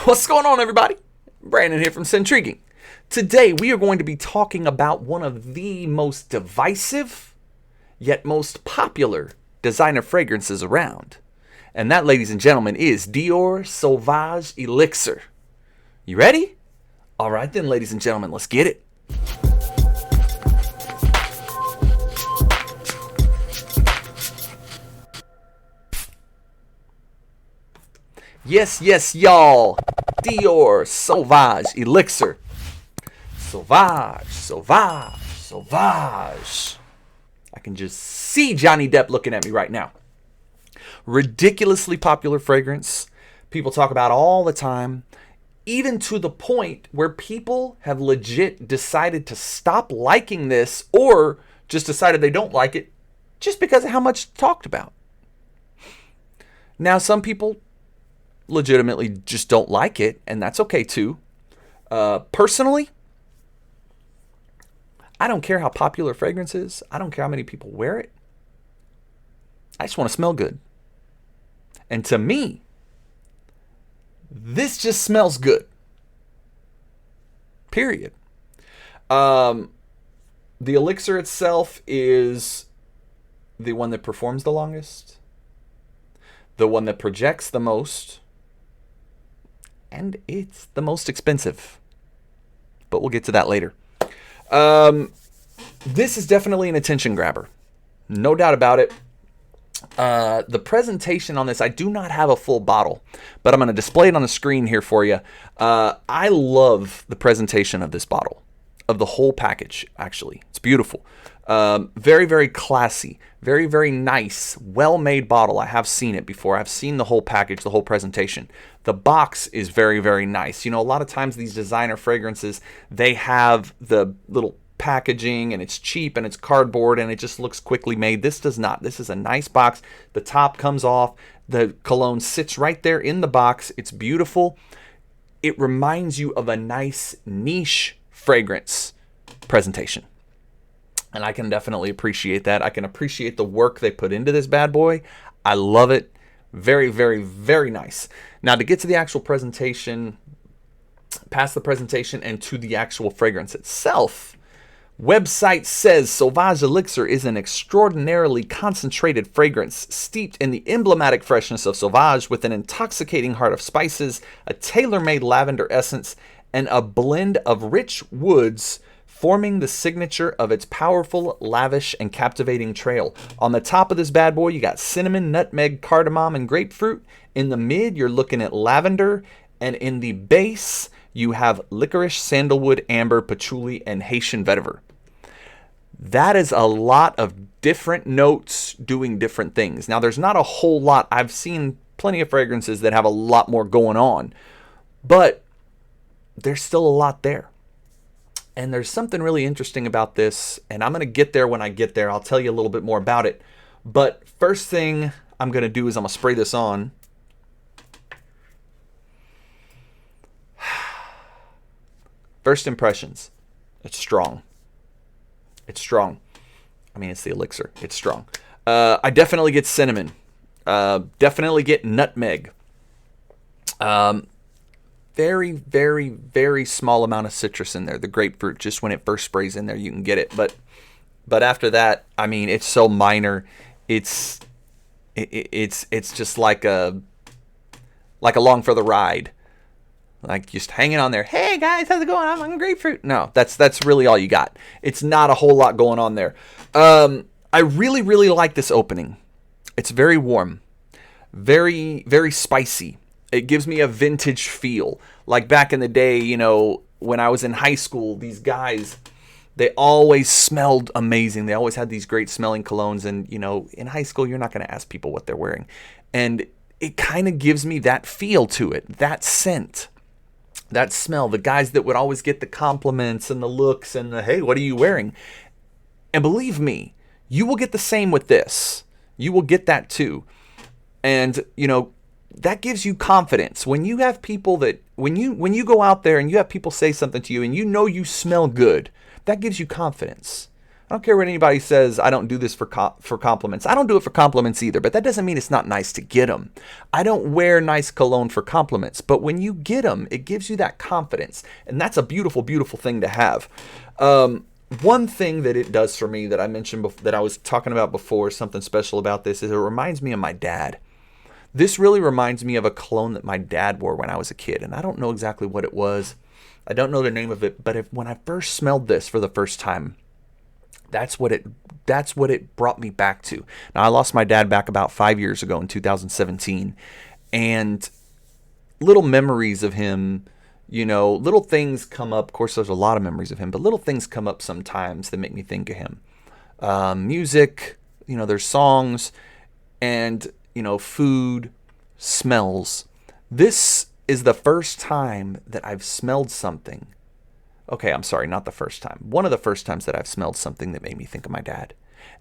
What's going on, everybody? Brandon here from Scentriguing. Today we are going to be talking about one of the most divisive yet most popular designer fragrances around. And that, ladies and gentlemen, is Dior Sauvage Elixir. You ready? All right then, ladies and gentlemen, let's get it. Yes, y'all. Dior Sauvage Elixir. Sauvage. I can just see Johnny Depp looking at me right now. Ridiculously popular fragrance. People talk about all the time. Even to the point where people have legit decided to stop liking this or just decided they don't like it just because of how much it's talked about. Now, some people legitimately just don't like it, and that's okay too. Personally, I don't care how popular fragrance is. I don't care how many people wear it. I just want to smell good. And to me, this just smells good. Period. The elixir itself is the one that performs the longest, the one that projects the most, and it's the most expensive. But we'll get to that later. This is definitely an attention grabber. No doubt about it. The presentation on this, I do not have a full bottle, but I'm going to display it on the screen here for you. I love the presentation of this bottle, of the whole package, actually. It's beautiful. Very, very classy. Very, very nice, well-made bottle. I have seen it before. I've seen the whole package, the whole presentation. The box is very, very nice. You know, a lot of times these designer fragrances, they have the little packaging and it's cheap and it's cardboard and it just looks quickly made. This does not. This is a nice box. The top comes off. The cologne sits right there in the box. It's beautiful. It reminds you of a nice niche fragrance presentation. And I can definitely appreciate that. I can appreciate the work they put into this bad boy. I love it. Very, very, very nice. Now, to get to the actual presentation, past the presentation and to the actual fragrance itself, website says Sauvage Elixir is an extraordinarily concentrated fragrance steeped in the emblematic freshness of Sauvage with an intoxicating heart of spices, a tailor-made lavender essence, and a blend of rich woods forming the signature of its powerful, lavish, and captivating trail. On the top of this bad boy, you got cinnamon, nutmeg, cardamom, and grapefruit. In the mid, you're looking at lavender, and in the base, you have licorice, sandalwood, amber, patchouli, and Haitian vetiver. That is a lot of different notes doing different things. Now, there's not a whole lot. I've seen plenty of fragrances that have a lot more going on, but there's still a lot there. And there's something really interesting about this, and I'm going to get there when I get there. I'll tell you a little bit more about it. But first thing I'm going to do is I'm going to spray this on. First impressions. It's strong. It's strong. I mean, it's the elixir. It's strong. I definitely get cinnamon. Definitely get nutmeg. Very, very, very small amount of citrus in there. The grapefruit, just when it first sprays in there, you can get it. But after that, I mean, it's so minor. It's just like along for the ride. Like just hanging on there. Hey guys, how's it going? I'm on grapefruit. No, that's really all you got. It's not a whole lot going on there. I really, really like this opening. It's very warm, very, very spicy. It gives me a vintage feel. Like back in the day, you know, when I was in high school, these guys, they always smelled amazing. They always had these great smelling colognes. And, you know, in high school, you're not going to ask people what they're wearing. And it kind of gives me that feel to it, that scent, that smell. The guys that would always get the compliments and the looks and the, hey, what are you wearing? And believe me, you will get the same with this. You will get that too. And, you know, that gives you confidence. When you have people that, when you go out there and you have people say something to you and you know you smell good, that gives you confidence. I don't care what anybody says. I don't do this for compliments. I don't do it for compliments either, but that doesn't mean it's not nice to get them. I don't wear nice cologne for compliments, but when you get them, it gives you that confidence, and that's a beautiful, beautiful thing to have. One thing that it does for me that I mentioned that I was talking about before, something special about this, is it reminds me of my dad. This really reminds me of a cologne that my dad wore when I was a kid, and I don't know exactly what it was. I don't know the name of it, but when I first smelled this for the first time, that's what it brought me back to. Now, I lost my dad back about 5 years ago in 2017, and little memories of him, little things come up. Of course, there's a lot of memories of him, but little things come up sometimes that make me think of him. Music, there's songs, and food, smells. This is the first time that I've smelled something. Okay, I'm sorry, not the first time. One of the first times that I've smelled something that made me think of my dad.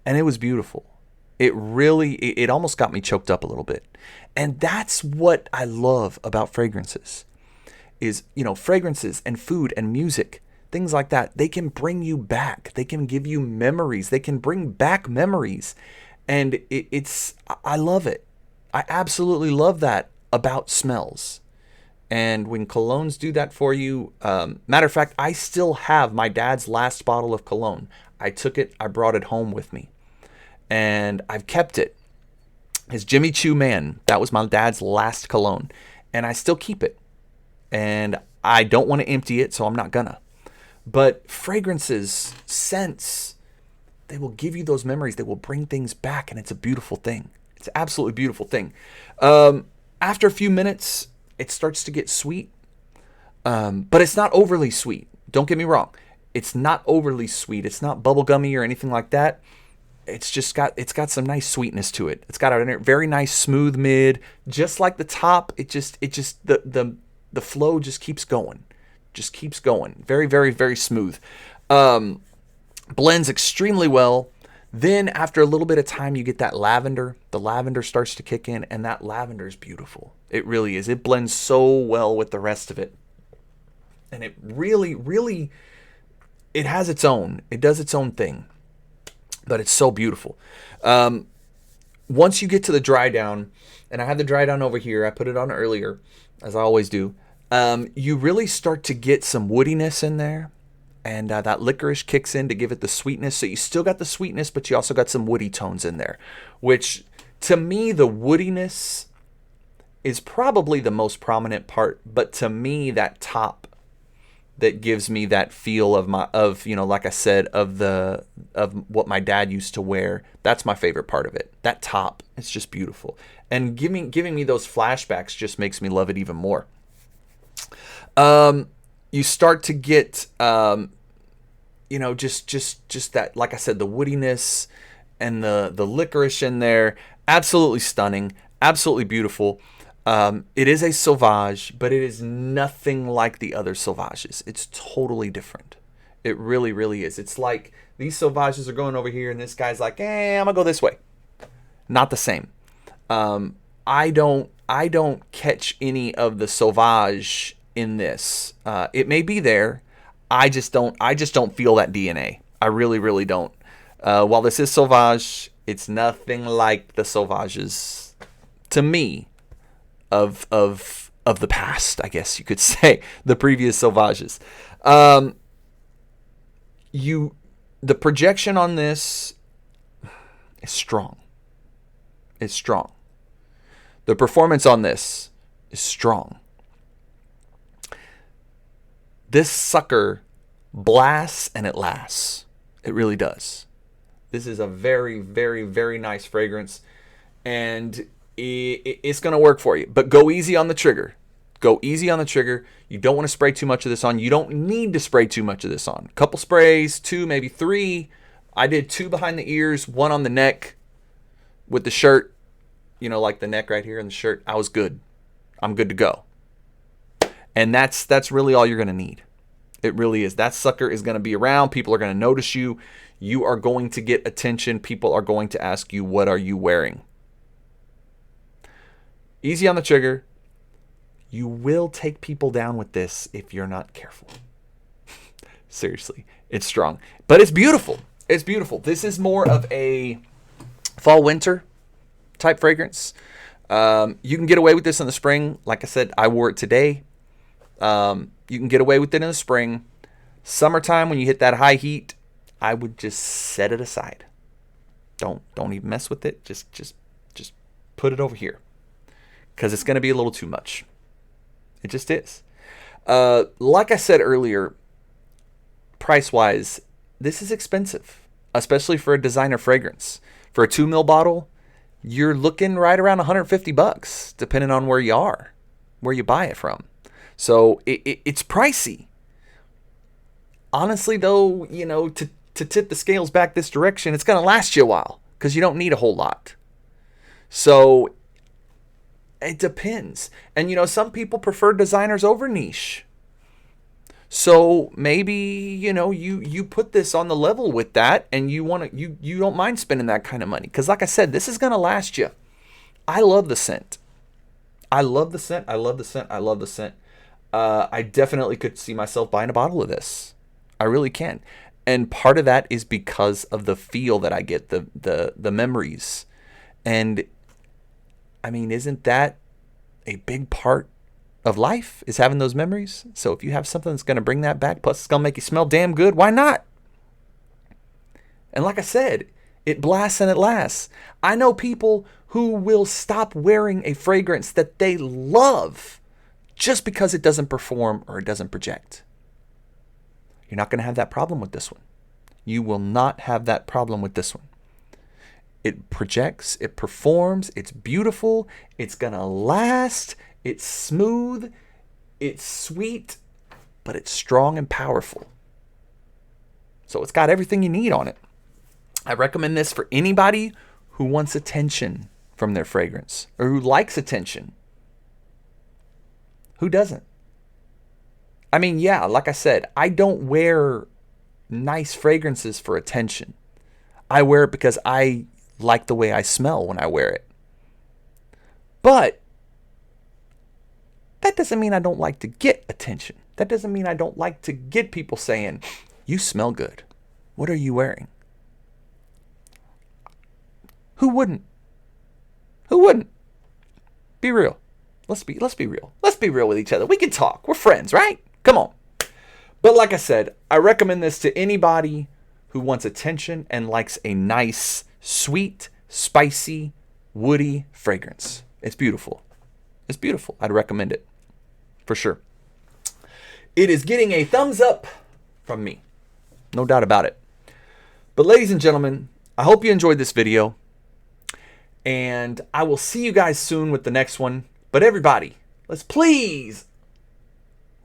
And it was beautiful. It almost got me choked up a little bit. And that's what I love about fragrances. Is, fragrances and food and music, things like that, they can bring you back. They can give you memories. They can bring back memories. And I love it. I absolutely love that about smells. And when colognes do that for you, matter of fact, I still have my dad's last bottle of cologne. I took it, I brought it home with me, and I've kept it. His Jimmy Choo Man, that was my dad's last cologne, and I still keep it. And I don't want to empty it, so I'm not gonna. But fragrances, scents, they will give you those memories. They will bring things back, and it's a beautiful thing. It's an absolutely beautiful thing. After a few minutes, it starts to get sweet, but it's not overly sweet. Don't get me wrong. It's not overly sweet. It's not bubblegummy or anything like that. It's got some nice sweetness to it. It's got a very nice smooth mid, just like the top. The flow just keeps going, Very, very, very smooth. Blends extremely well. Then after a little bit of time, you get that lavender. The lavender starts to kick in, and that lavender is beautiful. It really is. It blends so well with the rest of it. And it really, really, it has its own. It does its own thing. But it's so beautiful. Once you get to the dry down, and I had the dry down over here. I put it on earlier, as I always do. You really start to get some woodiness in there. And that licorice kicks in to give it the sweetness. So you still got the sweetness, but you also got some woody tones in there. Which, to me, the woodiness is probably the most prominent part. But to me, that top that gives me that feel of like I said, of what my dad used to wear. That's my favorite part of it. That top, it's just beautiful. And giving me those flashbacks just makes me love it even more. You start to get, just that, like I said, the woodiness and the licorice in there. Absolutely stunning. Absolutely beautiful. It is a Sauvage, but it is nothing like the other Sauvages. It's totally different. It really, really is. It's like these Sauvages are going over here, and this guy's like, I'm gonna go this way. Not the same. I don't catch any of the Sauvage in this. It may be there. I just don't feel that DNA. I really, really don't. While this is Sauvage, it's nothing like the Sauvages to me of the past, I guess you could say, the previous Sauvages. The projection on this is strong. It's strong. The performance on this is strong. This sucker blasts and it lasts. It really does. This is a very, very, very nice fragrance, and it's going to work for you. But go easy on the trigger. Go easy on the trigger. You don't want to spray too much of this on. You don't need to spray too much of this on. A couple sprays, 2, maybe 3. I did 2 behind the ears, 1 on the neck with the shirt. Like the neck right here and the shirt. I was good. I'm good to go. And that's really all you're going to need. It really is. That sucker is going to be around. People are going to notice you. You are going to get attention. People are going to ask you, what are you wearing? Easy on the trigger. You will take people down with this if you're not careful. Seriously. It's strong. But it's beautiful. It's beautiful. This is more of a fall winter type fragrance. You can get away with this in the spring. Like I said, I wore it today. You can get away with it in the spring. Summertime, when you hit that high heat, I would just set it aside. Don't even mess with it. Just put it over here, because it's going to be a little too much. It just is. Like I said earlier, price-wise, this is expensive, especially for a designer fragrance. For a 2 ml bottle, you're looking right around $150, depending on where you are, where you buy it from. So it's pricey. Honestly, though, you know, to tip the scales back this direction, it's going to last you a while, because you don't need a whole lot. So it depends. And, you know, some people prefer designers over niche. So maybe, you know, you put this on the level with that, and you don't mind spending that kind of money. Because like I said, this is going to last you. I love the scent. I love the scent. I love the scent. I love the scent. I definitely could see myself buying a bottle of this. I really can. And part of that is because of the feel that I get, the memories. And I mean, isn't that a big part of life, is having those memories? So if you have something that's going to bring that back, plus it's going to make you smell damn good, why not? And like I said, it blasts and it lasts. I know people who will stop wearing a fragrance that they love just because it doesn't perform or it doesn't project. You're not going to have that problem with this one. You will not have that problem with this one. It projects, it performs, it's beautiful, it's going to last, it's smooth, it's sweet, but it's strong and powerful. So it's got everything you need on it. I recommend this for anybody who wants attention from their fragrance, or who likes attention. Who doesn't? I mean, yeah, like I said, I don't wear nice fragrances for attention. I wear it because I like the way I smell when I wear it. But that doesn't mean I don't like to get attention. That doesn't mean I don't like to get people saying, "You smell good. What are you wearing?" Who wouldn't? Who wouldn't? Be real. Let's be real. Let's be real with each other. We can talk. We're friends, right? Come on. But like I said, I recommend this to anybody who wants attention and likes a nice, sweet, spicy, woody fragrance. It's beautiful. It's beautiful. I'd recommend it for sure. It is getting a thumbs up from me. No doubt about it. But ladies and gentlemen, I hope you enjoyed this video. And I will see you guys soon with the next one. But everybody, let's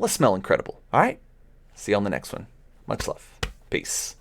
smell incredible. All right? See you on the next one. Much love. Peace.